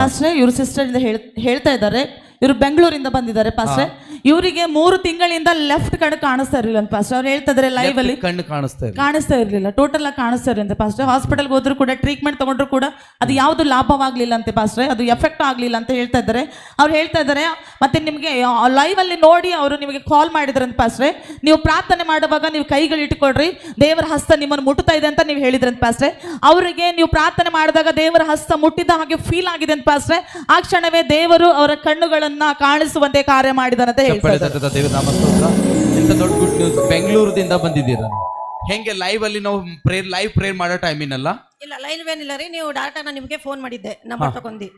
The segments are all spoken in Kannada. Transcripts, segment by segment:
ಪಾಸ್ಟ್ರೆ ಇವ್ರ ಸಿಸ್ಟರ್ ಇಂದ ಹೇಳ್ತಾ ಇದ್ದಾರೆ, ಇವರು ಬೆಂಗಳೂರಿಂದ ಬಂದಿದ್ದಾರೆ ಪಾಸ್ಟ್ರೆ. ಇವರಿಗೆ 3 ತಿಂಗಳಿಂದ ಲೆಫ್ಟ್ ಕಣ್ಣು ಕಾಣಿಸ್ತಾ ಇರಲಿಲ್ಲ ಅಂತ ಪಾಸ್ಟ್ರೆ. ಅವ್ರು ಹೇಳ್ತಾ ಇದ್ದಾರೆ ಲೈವ್ ಅಲ್ಲಿ ಕಣ್ಣು ಕಾಣಿಸ್ತಾ ಇರಲಿಲ್ಲ, ಟೋಟಲ್ ಆಗಿ ಕಾಣಿಸ್ತಾ ಇರಲಿಲ್ಲ ಪಾಸ್ಟ್ರೆ. ಹಾಸ್ಪಿಟಲ್ಗೆ ಹೋದ್ರು ಕೂಡ ಟ್ರೀಟ್ಮೆಂಟ್ ತಗೊಂಡ್ರು ಕೂಡ ಅದು ಯಾವುದು ಲಾಭವಾಗ್ಲಿಲ್ಲ ಅಂತೆ ಪಾಸ್ಟ್ರೆ, ಅದು ಎಫೆಕ್ಟ್ ಆಗ್ಲಿಲ್ಲ ಅಂತ ಹೇಳ್ತಾ ಇದ್ದಾರೆ. ಅವ್ರು ಹೇಳ್ತಾ ಇದ್ದಾರೆ ಮತ್ತೆ ನಿಮಗೆ ಲೈವ್ ಅಲ್ಲಿ ನೋಡಿ ಅವರು ನಿಮಗೆ ಕಾಲ್ ಮಾಡಿದ್ರಂತ ಪಾಸ್ಟ್ರೆ. ನೀವು ಪ್ರಾರ್ಥನೆ ಮಾಡುವಾಗ ನೀವು ಕೈಗಳು ಇಟ್ಕೊಳ್ರಿ, ದೇವರ ಹಸ್ತ ನಿಮ್ಮನ್ನು ಮುಟ್ಟುತ್ತಾ ಇದೆ ಅಂತ ನೀವು ಹೇಳಿದ್ರಂತ ಪಾಸ್ಟ್ರೆ. ಅವರಿಗೆ ನೀವು ಪ್ರಾರ್ಥನೆ ಮಾಡಿದಾಗ ದೇವರ ಹಸ್ತ ಮುಟ್ಟಿದ ಹಾಗೆ ಫೀಲ್ ಆಗಿದೆ ಅಂತ ಪಾಸ್ಟ್ರೆ. ಆ ಕ್ಷಣವೇ ದೇವರು ಅವರ ಕಣ್ಣುಗಳನ್ನ ಕಾಣಿಸುವಂತೆ ಕಾರ್ಯ ಮಾಡಿದನಂತ ಹೇಳ್ತಾರೆ. ದೇವರ ನಾಮ ಸ್ತೋತ್ರ. ಎಂತ ದೊಡ್ಡ ಗುಡ್ ನ್ಯೂಸ್. ಬೆಂಗಳೂರಿಂದ ಬಂದಿದ್ದೀರಾ, ಹೆಂಗೆ ಲೈವ್ ಅಲ್ಲಿ ನಾವು ಪ್ರೇಯರ್ ಮಾಡೋ ಟೈಮಿನಲ್ಲ? ಇಲ್ಲ ಲೈವ್ ಏನಿಲ್ಲ ರೀ, ನೀವು ಡಾಟಾ ನಾನು ನಿಮಗೆ ಫೋನ್ ಮಾಡಿದ್ದೆ, ನಂಬರ್ ತಗೊಂಡು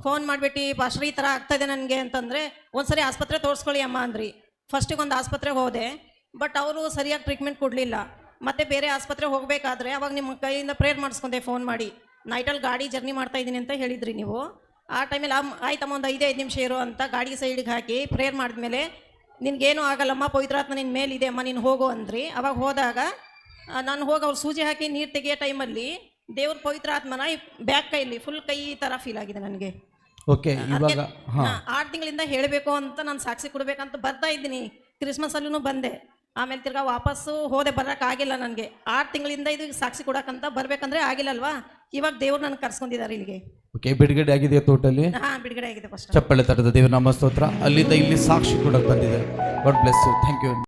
ಫೋನ್ ಮಾಡ್ಬಿಟ್ಟು ಪಾಸ್ಟರ್ ಈ ತರ ಆಗ್ತಾ ಇದೆ ನನಗೆ ಅಂತಂದ್ರೆ ಒಂದ್ಸರಿ ಆಸ್ಪತ್ರೆ ತೋರಿಸ್ಕೊಳ್ಳಿ ಅಮ್ಮ ಅಂದ್ರಿ. ಫಸ್ಟಿಗೆ ಒಂದು ಆಸ್ಪತ್ರೆಗೆ ಹೋದೆ, ಬಟ್ ಅವರು ಸರಿಯಾಗಿ ಟ್ರೀಟ್ಮೆಂಟ್ ಕೊಡಲಿಲ್ಲ. ಮತ್ತೆ ಬೇರೆ ಆಸ್ಪತ್ರೆಗೆ ಹೋಗಬೇಕಾದ್ರೆ ಅವಾಗ ನಿಮ್ಮ ಕೈಯಿಂದ ಪ್ರೇಯರ್ ಮಾಡಿಸ್ಕೊಂಡೆ ಫೋನ್ ಮಾಡಿ. ನೈಟಲ್ಲಿ ಗಾಡಿ ಜರ್ನಿ ಮಾಡ್ತಾ ಇದ್ದೀನಿ ಅಂತ ಹೇಳಿದ್ರಿ ನೀವು. ಆ ಟೈಮಲ್ಲಿ ಆಯ್ತಮ್ಮ ಒಂದು 5 ನಿಮಿಷ ಇರು ಅಂತ ಗಾಡಿ ಸೈಡ್ಗೆ ಹಾಕಿ ಪ್ರೇಯರ್ ಮಾಡಿದ್ಮೇಲೆ ನಿನ್ಗೇನು ಆಗಲ್ಲಮ್ಮ, ಪವಿತ್ರಾತ್ಮ ನಿನ್ನ ಮೇಲಿದೆ ಅಮ್ಮ, ನೀನು ಹೋಗು ಅಂದ್ರಿ. ಅವಾಗ ಹೋದಾಗ ನಾನು ಹೋಗಿ ಅವ್ರು ಸೂಜಿ ಹಾಕಿ ನೀರು ತೆಗಿಯೋ ಟೈಮಲ್ಲಿ ದೇವ್ರ ಪವಿತ್ರ ಆತ್ಮನ ಬ್ಯಾಕ್ ಕೈಲಿ ಫುಲ್ ಕೈ ಥರ ಫೀಲ್ ಆಗಿದೆ ನನಗೆ. ಓಕೆ, ಇವಾಗ 6 ತಿಂಗಳಿಂದ ಹೇಳಬೇಕು ಅಂತ ನಾನು ಸಾಕ್ಷಿ ಕೊಡಬೇಕಂತ ಬರ್ತಾ ಇದ್ದೀನಿ. ಕ್ರಿಸ್ಮಸ್ ಅಲ್ಲೂ ಬಂದೆ, ಆಮೇಲೆ ತಿರ್ಗಾ ವಾಪಸ್ಸು ಹೋದೆ, ಬರೋಕ್ಕಾಗಿಲ್ಲ ನನಗೆ. 6 ತಿಂಗಳಿಂದ ಇದು ಸಾಕ್ಷಿ ಕೊಡಕ್ಕಂತ ಬರ್ಬೇಕಂದ್ರೆ ಆಗಿಲ್ಲಲ್ವಾ. ಇವಾಗ ದೇವ್ರು ನನಗೆ ಕರ್ಸ್ಕೊಂಡಿದ್ದಾರೆ ಇಲ್ಲಿಗೆ. ಓಕೆ, ಬಿಡುಗಡೆ ಆಗಿದೆಯಾ ಟೋಟಲಿ? ಬಿಡುಗಡೆ ಆಗಿದೆ ಫಸ್ಟ್. ಚಪ್ಪಳೆ ತಟ್ಟದ ದೇವರ ನಾಮ ಸ್ತೋತ್ರ. ಅಲ್ಲಿಂದ ಇಲ್ಲಿ ಸಾಕ್ಷಿ ಕೊಡಕ್ಕೆ ಬಂದಿದೆ. God bless you. Thank you.